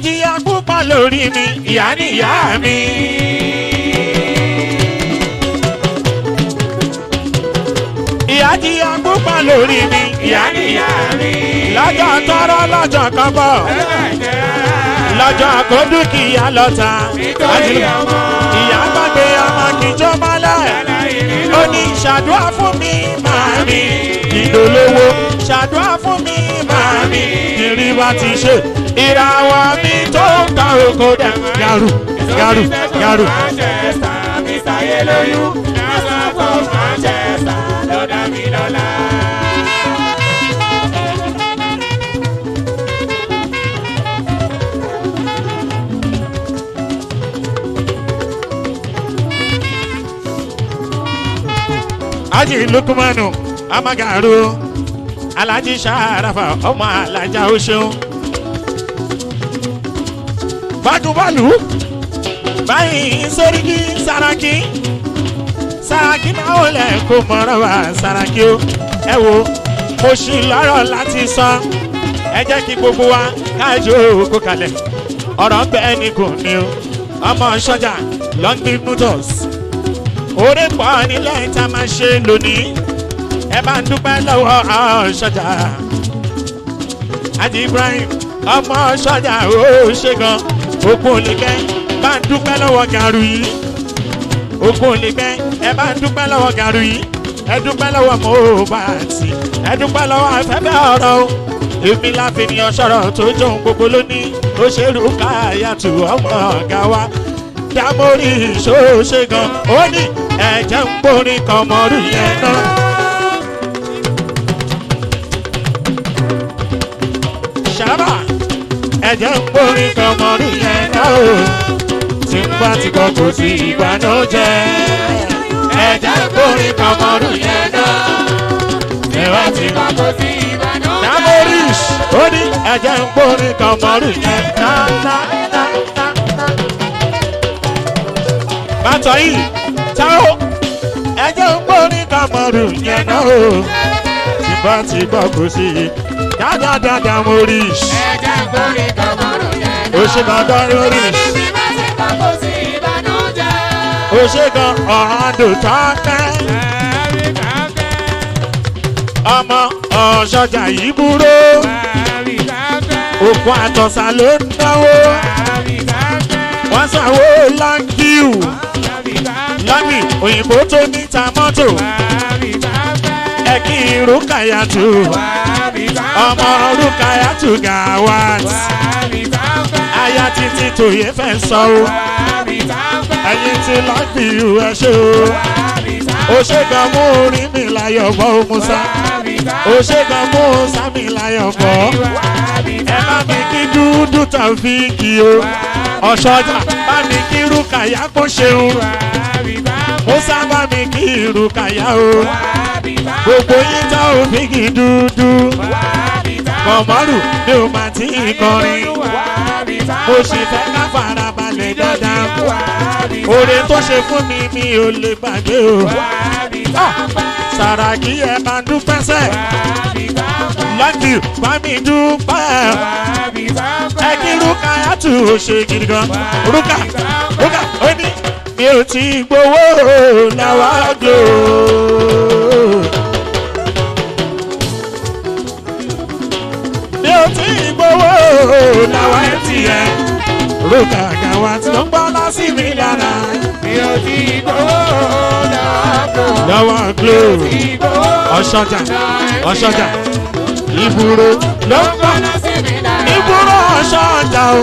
jìyà púpọ̀ lórí mi ìyá níyà mi. ìyá jìyà púpọ̀ lórí mi ìyá níyà mi. lọ́jọ́ tọrọ lọ́jọ́ kọ́bọ̀ lọ́jọ́ kó dúkìá lọ́ta ìyá gbàgbé ọmọ kìjọ mọ́lẹ̀ ó ní ṣàdúrà fún mi màmí ìdólówó ṣàdúrà fún mi màmí ìrì bá ti ṣe ìràwọ̀ mi tó ń ta oko dẹ̀ yàrù yàrù yàrù. Mr. Yeloyu national for Manchester lọ́dà mi lọ́la. Aji Lukumanu Amagaru Alaji Sharafa ọmọ Alaja Oṣeun Badubalu báyìí Sẹ́ríkì Saraki náà ó lẹ̀ kó mọ̀rọ̀ wá Saraki o ẹ wo mo ṣì lọ́rọ̀ láti sọ ẹ jẹ́ kí gbogbo wa káàjò kó kalẹ̀ ọ̀rọ̀ bẹ́ẹ̀ ni kò ní o ọmọ sọ́jà London Motors orí pọ̀ nílẹ̀ tá a máa ṣe lónìí ẹ bá ń dúpẹ́ lọ́wọ́ sọ́jà Àti Ibrahim ọmọ sọ́jà ó ṣe gan okun olùkẹ́ bá ń dúpẹ́ lọ́wọ́ gàrú yìí okun olùkẹ́ ẹ bá ń dúpẹ́ lọ́wọ́ gàrú yìí ẹ dúpẹ́ lọ́wọ́ Mohbati ẹ dúpẹ́ lọ́wọ́ afẹ́fẹ́ ọ̀rọ̀ o èmi láfihàn sọ̀rọ̀ tó jọun gbogbo lónìí ó ṣe Rukayatu ọmọ ọ̀gá wa Dámórì ṣóṣe gan ó ní ẹ̀jẹ̀ ń gbórin kan mọ́rú yẹn náà. Ṣàbà ẹ̀jẹ̀ ń gbórin kan mọ́rú yẹn náà o tí ń bá ti kọ́ kò sí ìbànújẹ́ ẹ̀jẹ̀ ń gbórin kan mọ́rú yẹn náà tí ń bá ti kọ́ kò sí ìbànújẹ́. Dámórì ó ní ẹ̀jẹ̀ ń gbórin kan mọ́rú yẹn náà. Bàtọ̀ yìí táwọn ẹjẹ́ ń gbórí kàmọ́rù yẹn náà o tìbá ti gbọ́ kò sí dáadáa mo rí i. ẹjẹ́ ń gbórí kàmọ́rù yẹn náà o ṣe dandan lórí i. tìbá ti gbọ́ kò sí ìbànújẹ́. o ṣe gan ọ̀hádùn tọ́kẹ́. ọmọ ọ̀ṣọ́jà yìí búrò. òkú àtọ̀sà ló ń náwó. wọ́n sanwó láńkìú. Lọ́mì òyìnbó tó níta mọ́tò ẹ̀kí Rukayatu ọmọ Rukayatu Gawat aya títí tòye fẹ́ sọ o ẹ̀yin tí láti ìhù ẹ̀ ṣe o ṣe gan mú orí mi láyọ̀ bọ́ Musa o ṣe gan mú Sami láyọ̀ bọ́ ẹ bá mi kí Dúdú Tàfíìkì o ọ̀ṣọ́jà bá mi kí Rukaya kó ṣeun. Musa bá mi kí Rukaya o gbogbo yín tá ò fi kí Dúdú Kọ̀mọ́rù mi ò máa tí ì kọrin mo sì fẹ́ ká farabalẹ̀ dáadáa oore tó ṣe fún mi mi ò lè gbàgbé o Sàràkí ẹ máa dúpẹ́ sẹ́ lọ́kì bá mi dúpẹ́ ẹ kí Rukayatu ò ṣe gidi gan Ruka ó ní mi ò tí gbowó láwàdò. mi ò tí gbowó láwàdì ẹ̀. Ruka Gawat ló ń gbọ́ lásì mi lára. mi ò tí gbowó láwàdò. ọ̀ṣọ́jà ìbúrò ló ń gbọ́ lásì mi lára. ìbúrò ọ̀ṣọ́jà o.